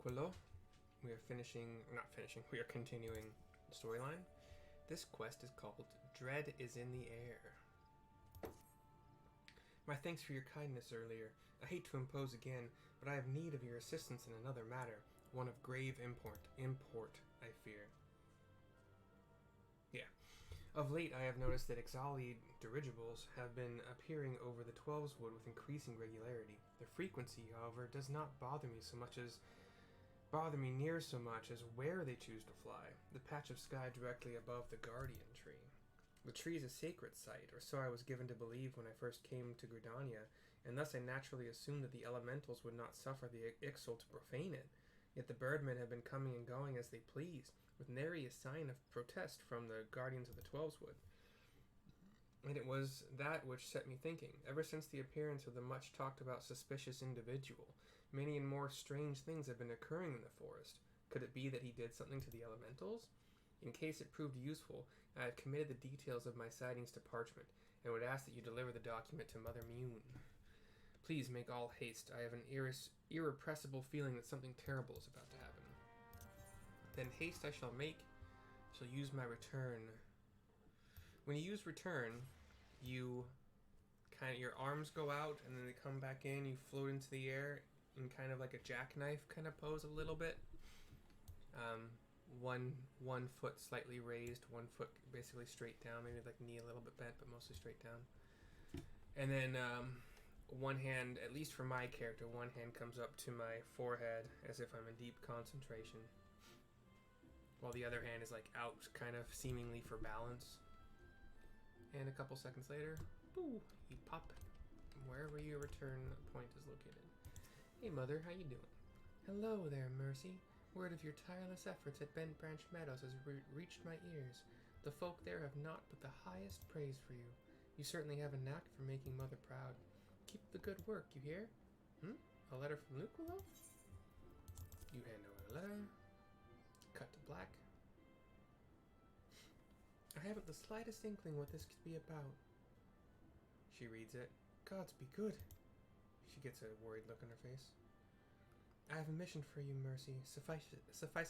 Luquelo. We are we are continuing the storyline. This quest is called Dread is in the Air. My thanks for your kindness earlier. I hate to impose again, but I have need of your assistance in another matter, one of grave import, I fear. Yeah. Of late, I have noticed that Exali dirigibles have been appearing over the Twelveswood with increasing regularity. Their frequency, however, does not bother me near so much as where they choose to fly, the patch of sky directly above the Guardian Tree. The tree is a sacred site, or so I was given to believe when I first came to Gridania, and thus I naturally assumed that the elementals would not suffer the Ixal to profane it. Yet the birdmen have been coming and going as they pleased, with nary a sign of protest from the guardians of the Twelveswood. And it was that which set me thinking. Ever since the appearance of the much-talked-about suspicious individual, many and more strange things have been occurring in the forest. Could it be that he did something to the elementals? In case it proved useful, I have committed the details of my sightings to parchment, and would ask that you deliver the document to Mother Mune. Please make all haste. I have an irrepressible feeling that something terrible is about to happen. Then haste I shall make. Shall use my return. When you use return, you your arms go out and then they come back in. You float into the air in kind of like a jackknife kind of pose a little bit. One foot slightly raised, one foot basically straight down, maybe like knee a little bit bent, but mostly straight down. And then one hand, at least for my character, one hand comes up to my forehead as if I'm in deep concentration, while the other hand is like out, kind of seemingly for balance. And a couple seconds later, boo, you pop wherever your return point is located. Hey Mother, how you doing? Hello there, Mercy. Word of your tireless efforts at Bent Branch Meadows has reached my ears. The folk there have naught but the highest praise for you. You certainly have a knack for making Mother proud. Keep the good work, you hear? A letter from Luquelo? You hand over the letter. Cut to black. I haven't the slightest inkling what this could be about. She reads it. Gods be good. She gets a worried look on her face. I have a mission for you, Mercy. Suffice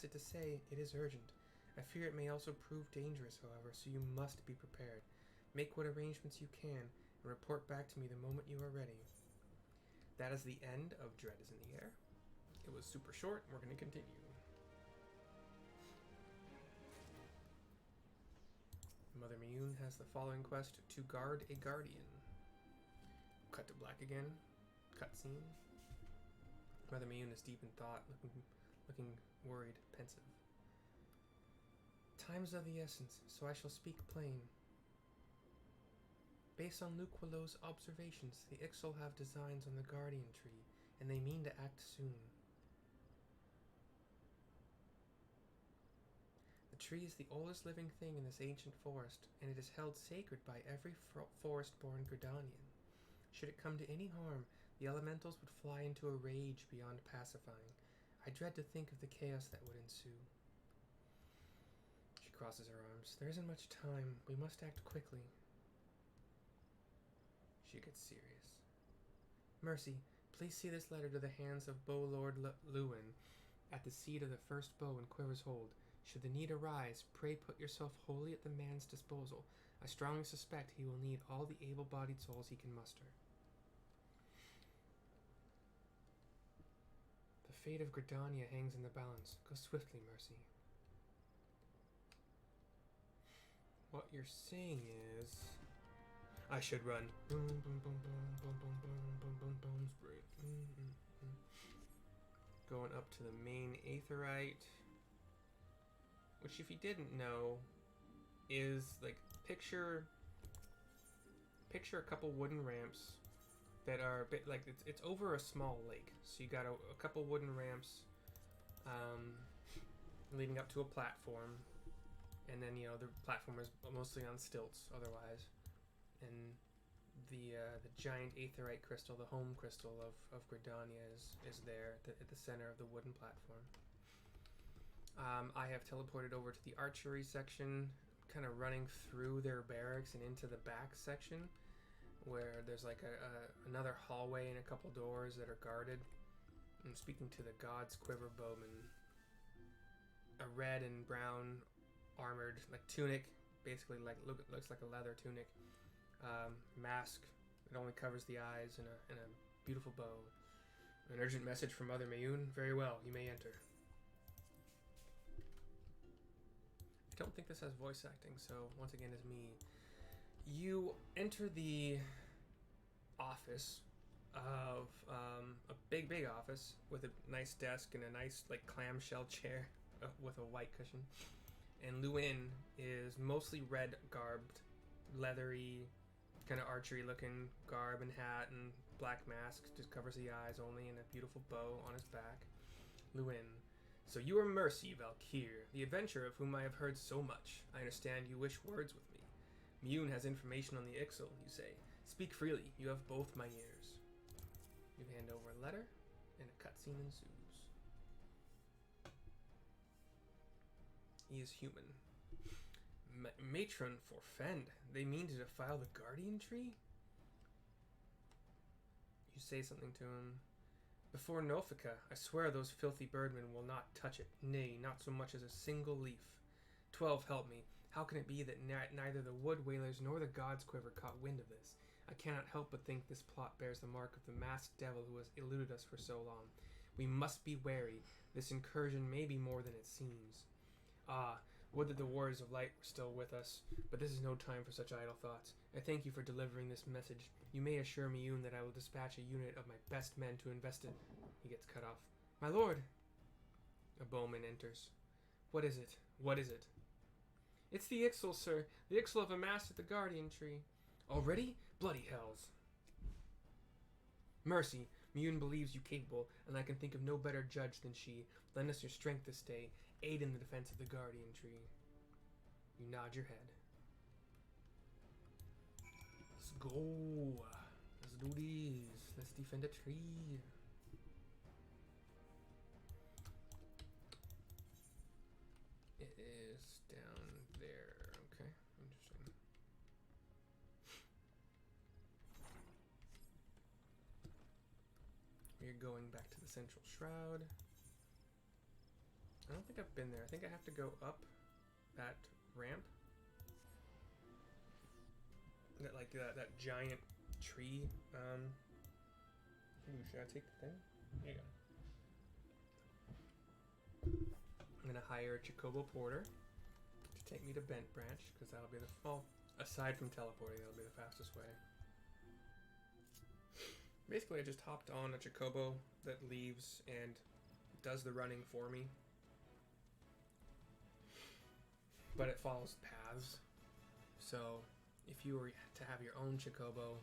it to say, it is urgent. I fear it may also prove dangerous, however, so you must be prepared. Make what arrangements you can, and report back to me the moment you are ready. That is the end of Dread is in the Air. It was super short, and we're going to continue. Mother Mune has the following quest: to guard a guardian. Cut to black again. Cutscene. Mother Mune is deep in thought, looking worried, pensive. Time's of the essence, so I shall speak plain. Based on Luquelo's observations, the Ixal have designs on the Guardian Tree, and they mean to act soon. The tree is the oldest living thing in this ancient forest, and it is held sacred by every forest-born Gridanian. Should it come to any harm, the elementals would fly into a rage beyond pacifying. I dread to think of the chaos that would ensue. She crosses her arms. There isn't much time. We must act quickly. She gets serious. Mercy, please see this letter to the hands of Bow Lord Lewin at the seat of the first bow in Quiver's Hold. Should the need arise, pray put yourself wholly at the man's disposal. I strongly suspect he will need all the able-bodied souls he can muster. The fate of Gridania hangs in the balance. Go swiftly, Mercy. What you're saying is, I should run. Boom, boom, boom, boom, boom, boom, boom, boom, boom, boom, spray. Going up to the main Aetheryte, which, if you didn't know, is like picture a couple wooden ramps that are a bit like it's over a small lake. So you got a couple wooden ramps leading up to a platform, and then the platform is mostly on stilts otherwise, and the giant Aetheryte crystal, the home crystal of Gridania, is there at the center of the wooden platform. I have teleported over to the archery section, kind of running through their barracks and into the back section, where there's like another hallway and a couple doors that are guarded. I'm speaking to the God's Quiver Bowman. A red and brown armored like tunic, basically looks like a leather tunic. Mask that only covers the eyes, and a beautiful bow. An urgent message from Mother Mayun. Very well, you may enter. I don't think this has voice acting, so once again it's me. You enter the office of a big office with a nice desk and a nice like clamshell chair with a white cushion. And Luin is mostly red garbed, leathery, kind of archery looking garb and hat and black mask, just covers the eyes only, and a beautiful bow on his back. Luin. So you are Mercy, Valkyr, the adventurer of whom I have heard so much. I understand you wish words with me. Mune has information on the Ixal, you say. Speak freely, you have both my ears. You hand over a letter, and a cutscene ensues. He is human. Matron forfend. They mean to defile the guardian tree? You say something to him. Before Nofika, I swear those filthy birdmen will not touch it. Nay, not so much as a single leaf. 12, help me. How can it be that neither the wood whalers nor the God's Quiver caught wind of this? I cannot help but think this plot bears the mark of the masked devil who has eluded us for so long. We must be wary. This incursion may be more than it seems. Ah, would that the warriors of light were still with us, but this is no time for such idle thoughts. I thank you for delivering this message. You may assure Miyun that I will dispatch a unit of my best men to invest it. He gets cut off. My lord! A bowman enters. What is it? What is it? It's the Ixal, sir. The Ixal have amassed at the guardian tree. Already? Bloody hells. Mercy, Miyun believes you capable, and I can think of no better judge than she. Lend us your strength this day. Aid in the defense of the guardian tree. You nod your head. Let's go. Let's do this. Let's defend a tree. It is down there. Okay, interesting. We're going back to the central shroud. I don't think I've been there. I think I have to go up that ramp. That giant tree. Ooh, should I take the thing? There you go. I'm gonna hire a Chocobo Porter to take me to Bent Branch, because that'll be the aside from teleporting, that'll be the fastest way. Basically, I just hopped on a Chocobo that leaves and does the running for me. But it follows paths. So if you were to have your own Chocobo,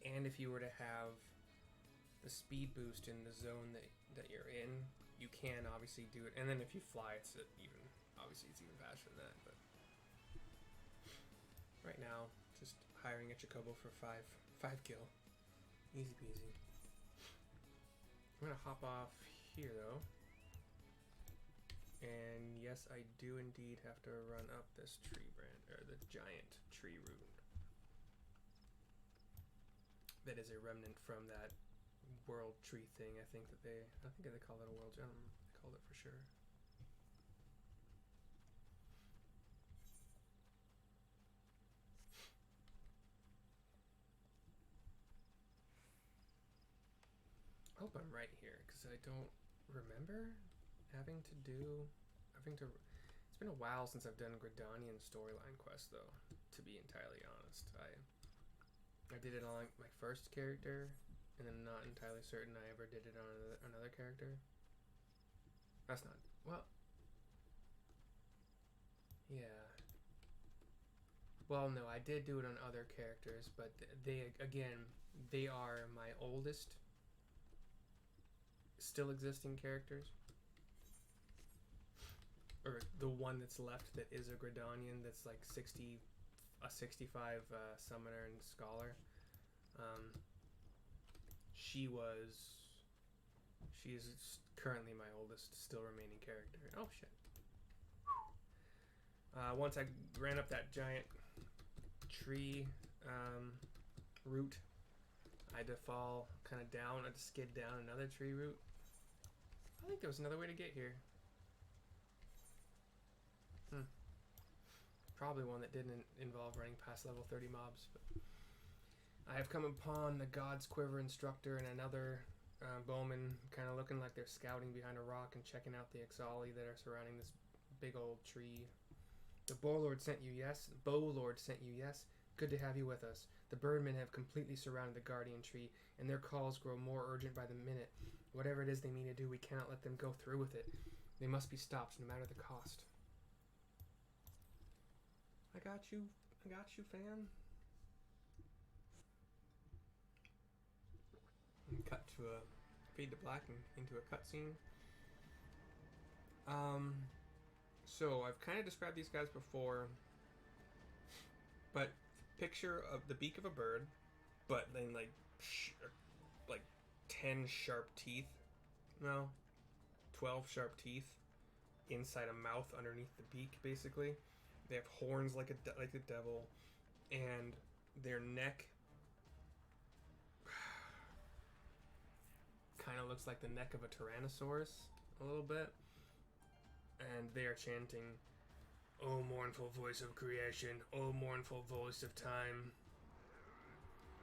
and if you were to have the speed boost in the zone that you're in, you can obviously do it. And then if you fly, it's even faster than that. But right now, just hiring a Chocobo for 5 kill. Easy peasy. I'm gonna hop off here though. And yes, I do indeed have to run up this tree branch, or the giant tree root. That is a remnant from that world tree thing. I think they call it a world. They called it for sure. I hope I'm right here, because I don't remember it's been a while since I've done Gridanian storyline quests though, to be entirely honest. I did it on my first character, and I'm not entirely certain I ever did it on another character. That's not, well, yeah. Well, no, I did do it on other characters, but they are my oldest still existing characters. Or the one that's left that is a Gridanian that's like 65 summoner and scholar. She is currently my oldest still remaining character. Oh shit. Once I ran up that giant tree route, I had to fall kind of down. I had to skid down another tree root. I think there was another way to get here. Probably one that didn't involve running past level 30 mobs. But I have come upon the God's Quiver Instructor and another bowman, kind of looking like they're scouting behind a rock and checking out the Exali that are surrounding this big old tree. The Bowlord sent you, yes? Bowlord sent you, yes? Good to have you with us. The birdmen have completely surrounded the guardian tree, and their calls grow more urgent by the minute. Whatever it is they mean to do, we cannot let them go through with it. They must be stopped, no matter the cost. I got you, fam. And cut to a fade to black and into a cutscene. So I've kind of described these guys before, but picture of the beak of a bird, but then like 10 sharp teeth, no, 12 sharp teeth inside a mouth underneath the beak. Basically, they have horns like a devil, and their neck kind of looks like the neck of a Tyrannosaurus a little bit. And they are chanting, "O mournful voice of creation, O mournful voice of time.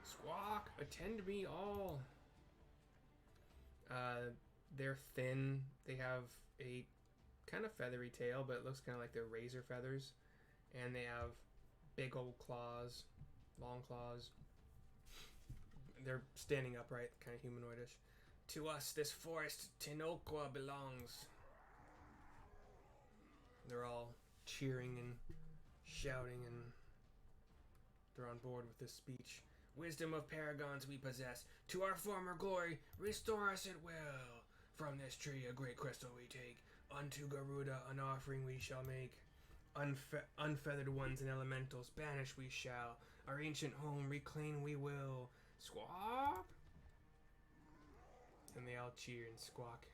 Squawk, attend me all." They're thin. They have a kind of feathery tail, but it looks kind of like they're razor feathers. And they have big old claws, long claws. They're standing upright, kind of humanoidish. "To us this forest Tinoqua belongs." They're all cheering and shouting, and they're on board with this speech. "Wisdom of paragons we possess. To our former glory, restore us at will. From this tree a great crystal we take. Unto Garuda an offering we shall make. Unfeathered ones and elementals banish we shall. Our ancient home reclaim we will. Squawk!" And they all cheer and squawk.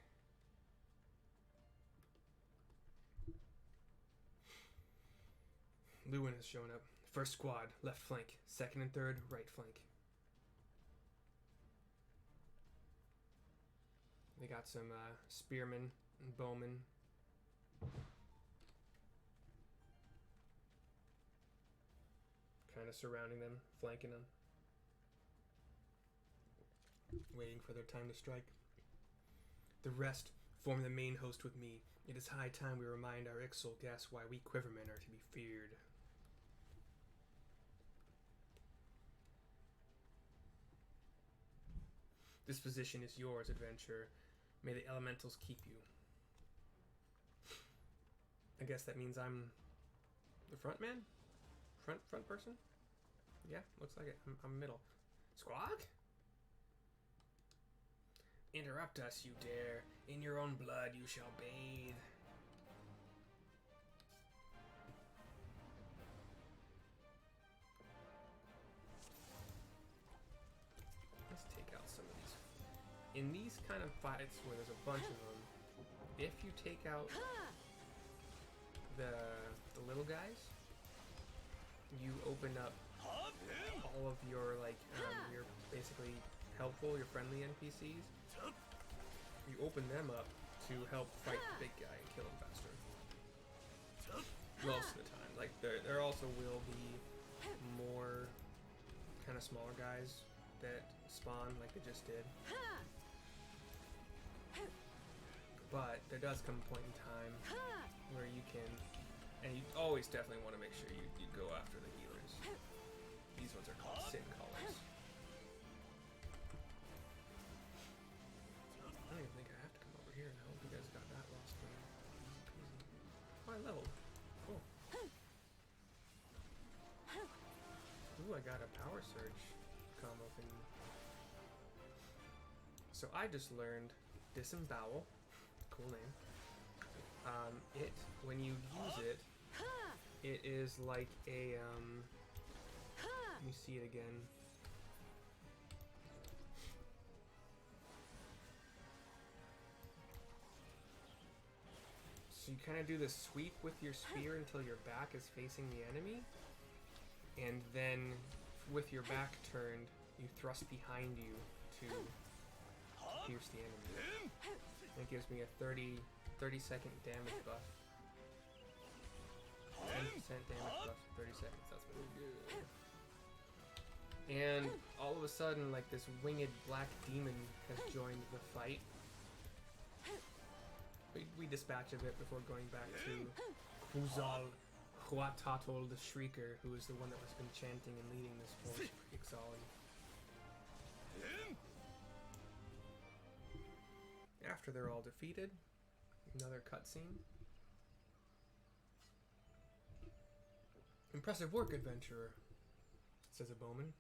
Lewin has shown up. First squad, left flank. Second and third, right flank. They got some spearmen and bowmen. Kind of surrounding them, flanking them. Waiting for their time to strike. The rest form the main host with me. It is high time we remind our Ixal guests why we Quivermen are to be feared. This position is yours, adventurer. May the elementals keep you. I guess that means I'm the front man? Front person? Yeah, looks like it. I'm middle. Squawk? Interrupt us, you dare. In your own blood you shall bathe. Let's take out some of these. In these kind of fights where there's a bunch of them, if you take out the little guys, you open up all of your your basically helpful, your friendly NPCs. You open them up to help fight the big guy and kill him faster. Most of the time, like there also will be more kind of smaller guys that spawn like they just did. But there does come a point in time where you can, and you always definitely want to make sure you go after the healers. These ones are called sin callers. I don't even think I have to come over here now. You guys got that lost for me. Oh, I leveled. Cool. Ooh, I got a power surge combo thing. So I just learned Disembowel. Cool name. When you use it, it is like a, let me see it again. So you kind of do the sweep with your spear until your back is facing the enemy, and then with your back turned, you thrust behind you to pierce the enemy. And it gives me a 30 second damage buff. 10% damage buff, 30 seconds. That's really good. And all of a sudden, like, this winged black demon has joined the fight. We dispatch of it before going back to Huzal Huatatol the Shrieker, who is the one that has been chanting and leading this force for Ixali. After they're all defeated, another cutscene. Impressive work, adventurer, says a bowman.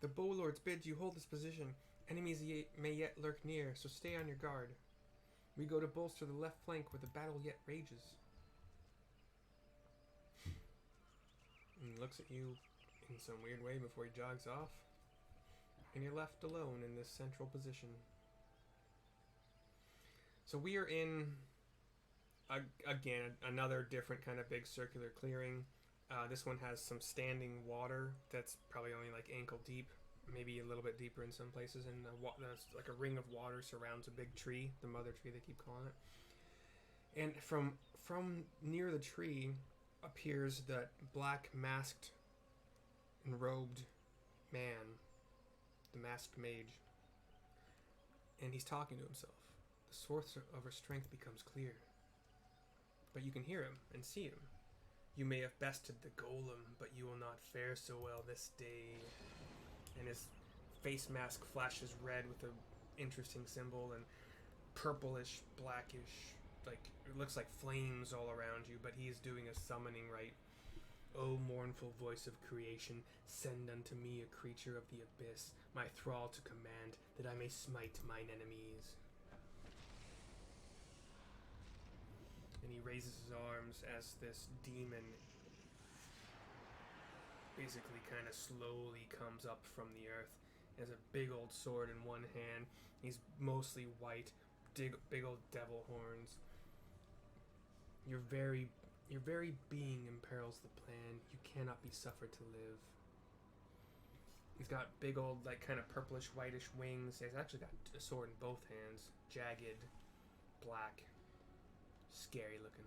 The bowlords bid you hold this position. Enemies may yet lurk near, so stay on your guard. We go to bolster the left flank where the battle yet rages. And he looks at you in some weird way before he jogs off. And you're left alone in this central position. So we are in, again, another different kind of big circular clearing. This one has some standing water that's probably only like ankle deep, maybe a little bit deeper in some places, and there's like a ring of water surrounds a big tree, the mother tree they keep calling it. And from near the tree appears that black masked and robed man, the masked mage, and he's talking to himself. The source of her strength becomes clear, but you can hear him and see him. You may have bested the golem, but you will not fare so well this day. And his face mask flashes red with an interesting symbol, and purplish, blackish, like it looks like flames all around you, but he is doing a summoning rite. O mournful voice of creation, send unto me a creature of the abyss, my thrall to command, that I may smite mine enemies. And he raises his arms as this demon basically kind of slowly comes up from the earth. He has a big old sword in one hand. He's mostly white, big old devil horns. Your very being imperils the plan. You cannot be suffered to live. He's got big old, like, kind of purplish, whitish wings. He's actually got a sword in both hands. Jagged, black, scary looking.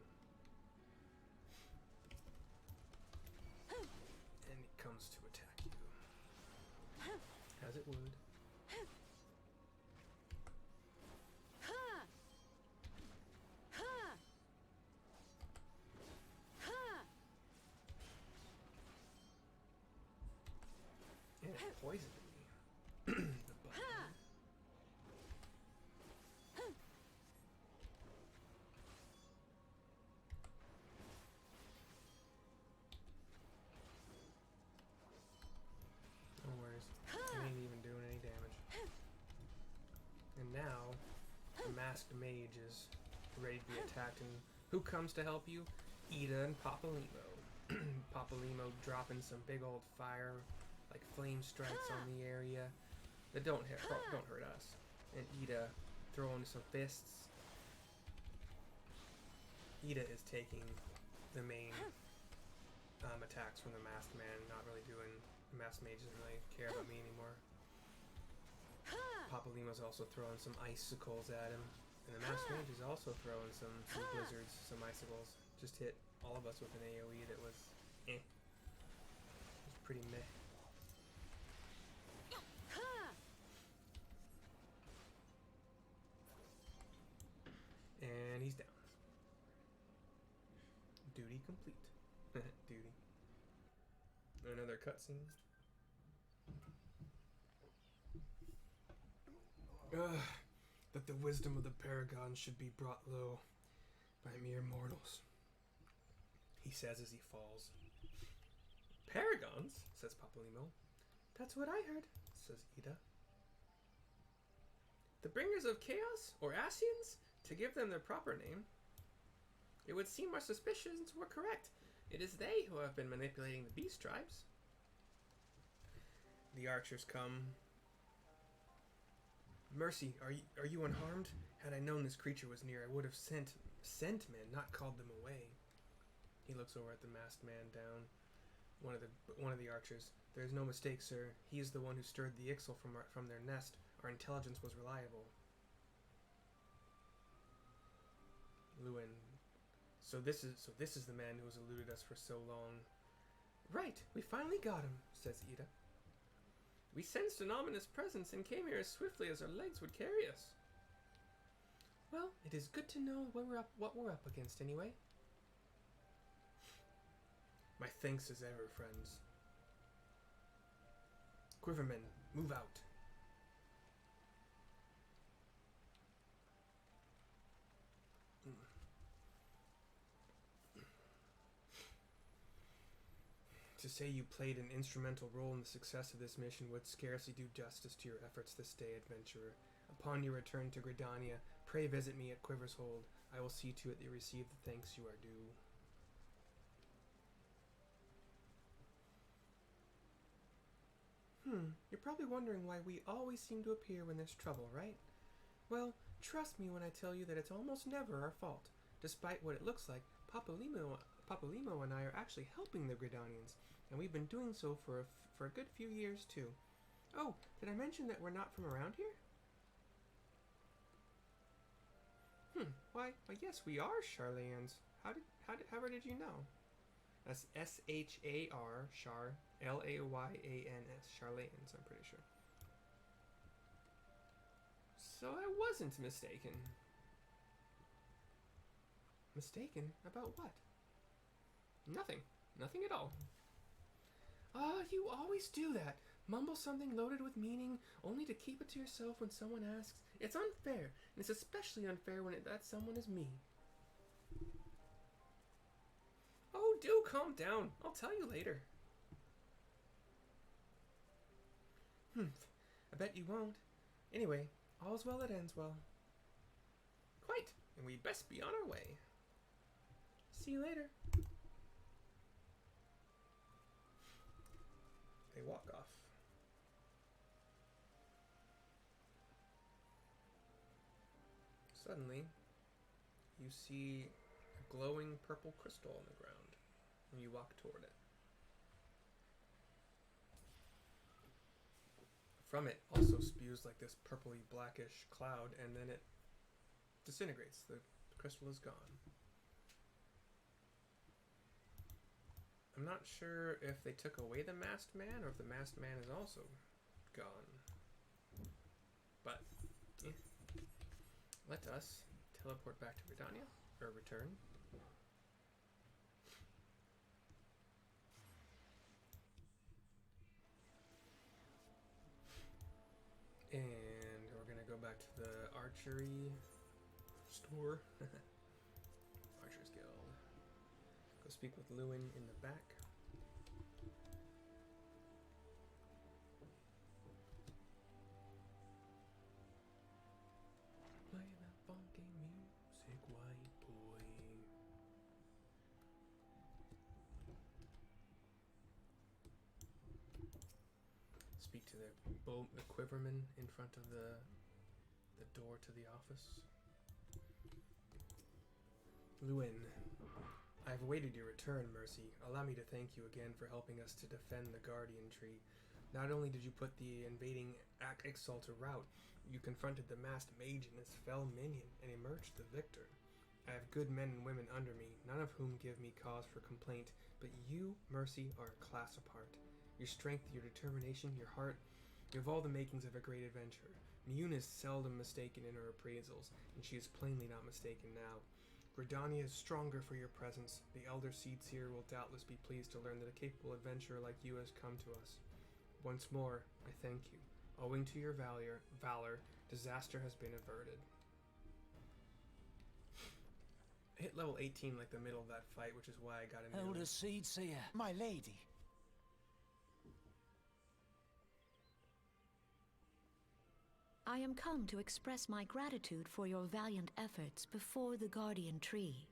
And it comes to attack you. As it would. And it poisoned me. The button. No worries. I ain't even doing any damage. And now, the masked mage is ready to be attacked. And who comes to help you? Ida and Papalimo. Papalimo dropping some big old fire, like flame strikes on the area that don't hurt us. And Ida throwing some fists. Ida is taking the main attacks from the masked man, not really doing. The masked mage doesn't really care about me anymore. Papalimo's also throwing some icicles at him, and the masked mage is also throwing some blizzards, some icicles. Just hit all of us with an AoE that was It was pretty meh. And he's down. Duty complete. Duty. Another cutscene. That the wisdom of the Paragon should be brought low by mere mortals, he says as he falls. Paragons, says Papalimo. That's what I heard, says Ida. The bringers of chaos, or Asians, to give them their proper name. It would seem our suspicions were correct. It is they who have been manipulating the beast tribes. The archers come. Mercy, are you unharmed? Had I known this creature was near, I would have sent men, not called them away. He looks over at the masked man down. one of the archers. There is no mistake, sir. He is the one who stirred the Ixal from their nest. Our intelligence was reliable. Lewin. So this is the man who has eluded us for so long. Right, we finally got him, says Ida. We sensed an ominous presence and came here as swiftly as our legs would carry us. Well, it is good to know what we're up against anyway. My thanks as ever, friends. Quivermen, move out. To say you played an instrumental role in the success of this mission would scarcely do justice to your efforts this day, adventurer. Upon your return to Gridania, pray visit me at Quiver's Hold. I will see to it that you receive the thanks you are due. You're probably wondering why we always seem to appear when there's trouble, right? Well, trust me when I tell you that it's almost never our fault. Despite what it looks like, Papalymo and I are actually helping the Gridanians, and we've been doing so for a good few years too. Oh, did I mention that we're not from around here? Why yes, we are Charlayans. How did you know? That's S-H-A-R, Char, L-A-Y-A-N-S, Charlayans, I'm pretty sure. So I wasn't mistaken. Mistaken? About what? Nothing. Nothing at all. You always do that. Mumble something loaded with meaning, only to keep it to yourself when someone asks. It's unfair, and it's especially unfair when that someone is me. Oh, do calm down. I'll tell you later. I bet you won't. Anyway, all's well that ends well. Quite, and we'd best be on our way. See you later. They walk off. Suddenly, you see a glowing purple crystal on the ground, and you walk toward it. From it also spews like this purpley blackish cloud, and then it disintegrates. The crystal is gone. I'm not sure if they took away the masked man or if the masked man is also gone. But let us teleport back to Gridania, or return. And we're gonna go back to the archery store. Archers Guild. Go speak with Lewin in the back. Play that funky music, white boy. Speak to the quiverman in front of the door to the office. Lewin, I've awaited your return, Mercy. Allow me to thank you again for helping us to defend the Guardian Tree. Not only did you put the invading Ixal to rout, you confronted the masked mage and his fell minion and emerged the victor. I have good men and women under me, none of whom give me cause for complaint, but you, Mercy, are a class apart. Your strength, your determination, your heart, you have all the makings of a great adventurer. Mune is seldom mistaken in her appraisals, and she is plainly not mistaken now. Gridania is stronger for your presence. The elder seeds here will doubtless be pleased to learn that a capable adventurer like you has come to us. Once more, I thank you. Owing to your valor, disaster has been averted. I hit level 18 like the middle of that fight, which is why I got into Elder Seedseer, my lady. I am come to express my gratitude for your valiant efforts before the Guardian Tree.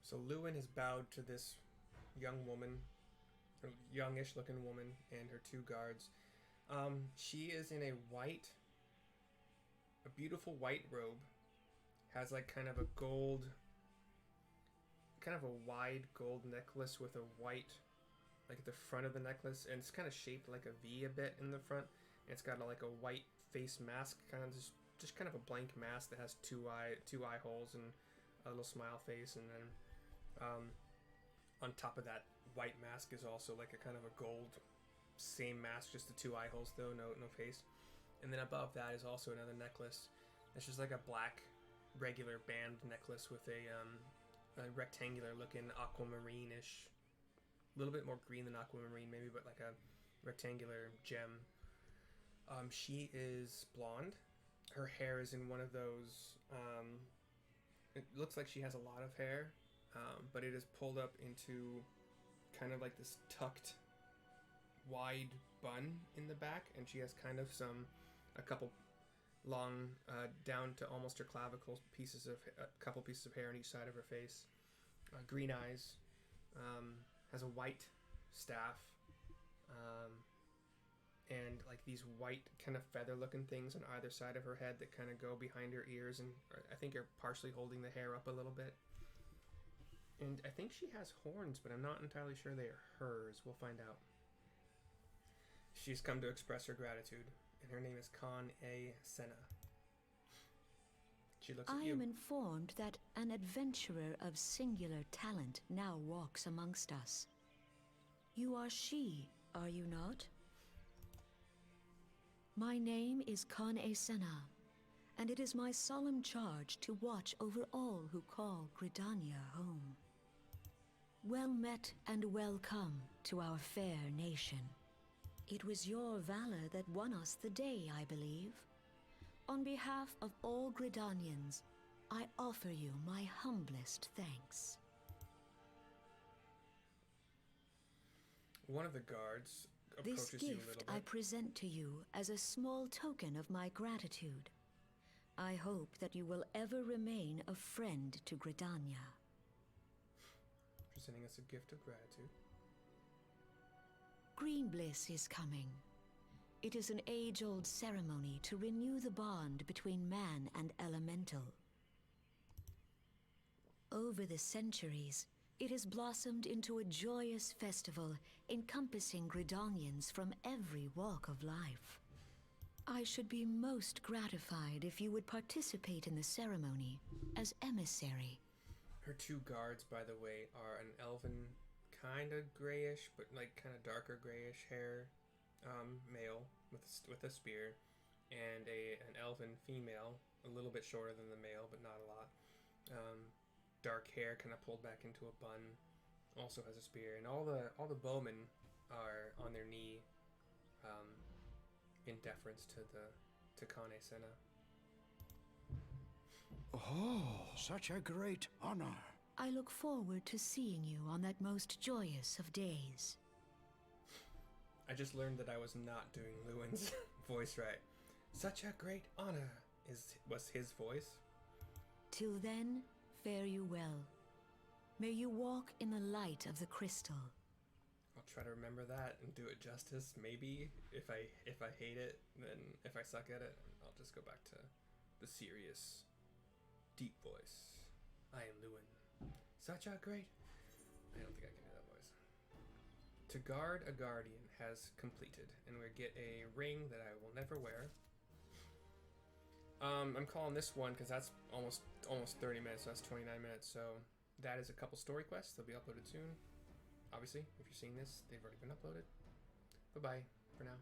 So Lewin has bowed to this young woman, a youngish looking woman, and her two guards. She is in a beautiful white robe, has like kind of a wide gold necklace with a white like at the front of the necklace, and it's kind of shaped like a V a bit in the front. And it's got like a white face mask, kind of just kind of a blank mask that has two eye holes and a little smile face, and then on top of that white mask is also like a kind of a gold same mask, just the two eye holes though, no face. And then above that is also another necklace. It's just like a black regular band necklace with a rectangular looking aquamarine-ish, a little bit more green than aquamarine maybe, but like a rectangular gem. She is blonde. Her hair is in one of those, it looks like she has a lot of hair, but it is pulled up into kind of like this tucked wide bun in the back, and she has kind of a couple long down to almost her clavicle a couple pieces of hair on each side of her face, green eyes, has a white staff, and like these white kind of feather looking things on either side of her head that kind of go behind her ears, and I think are partially holding the hair up a little bit. And I think she has horns, but I'm not entirely sure they are hers. We'll find out. She's come to express her gratitude, and her name is Con A. Senna. She looks at you. I am informed that an adventurer of singular talent now walks amongst us. You are she, are you not? My name is Con A. Senna, and it is my solemn charge to watch over all who call Gridania home. Well met and welcome to our fair nation. It was your valor that won us the day, I believe. On behalf of all Gridanians, I offer you my humblest thanks. One of the guards approaches This you a gift little I bit. present to you as a small token of my gratitude. I hope that you will ever remain a friend to Gridania. Presenting us a gift of gratitude. Green Bliss is coming. It is an age-old ceremony to renew the bond between man and elemental. Over the centuries, it has blossomed into a joyous festival encompassing Gridanians from every walk of life. I should be most gratified if you would participate in the ceremony as emissary. Her two guards, by the way, are an elven, kind of grayish, but like kind of darker grayish hair male with a spear, and an elven female, a little bit shorter than the male, but not a lot. Dark hair, kind of pulled back into a bun, also has a spear, and all the bowmen are on their knee, in deference to Kane Senna. Oh, such a great honor. I look forward to seeing you on that most joyous of days. I just learned that I was not doing Lewin's voice right. Such a great honor was his voice. Till then, fare you well. May you walk in the light of the crystal. I'll try to remember that and do it justice. Maybe if I hate it, then if I suck at it, I'll just go back to the serious, deep voice. I am Lewin. Such a great... I don't think I can do that voice. To guard a guardian has completed, and we get a ring that I will never wear. I'm calling this one because that's almost 30 minutes, so that's 29 minutes, so that is a couple story quests. They'll be uploaded soon. Obviously, if you're seeing this, they've already been uploaded. Bye-bye for now.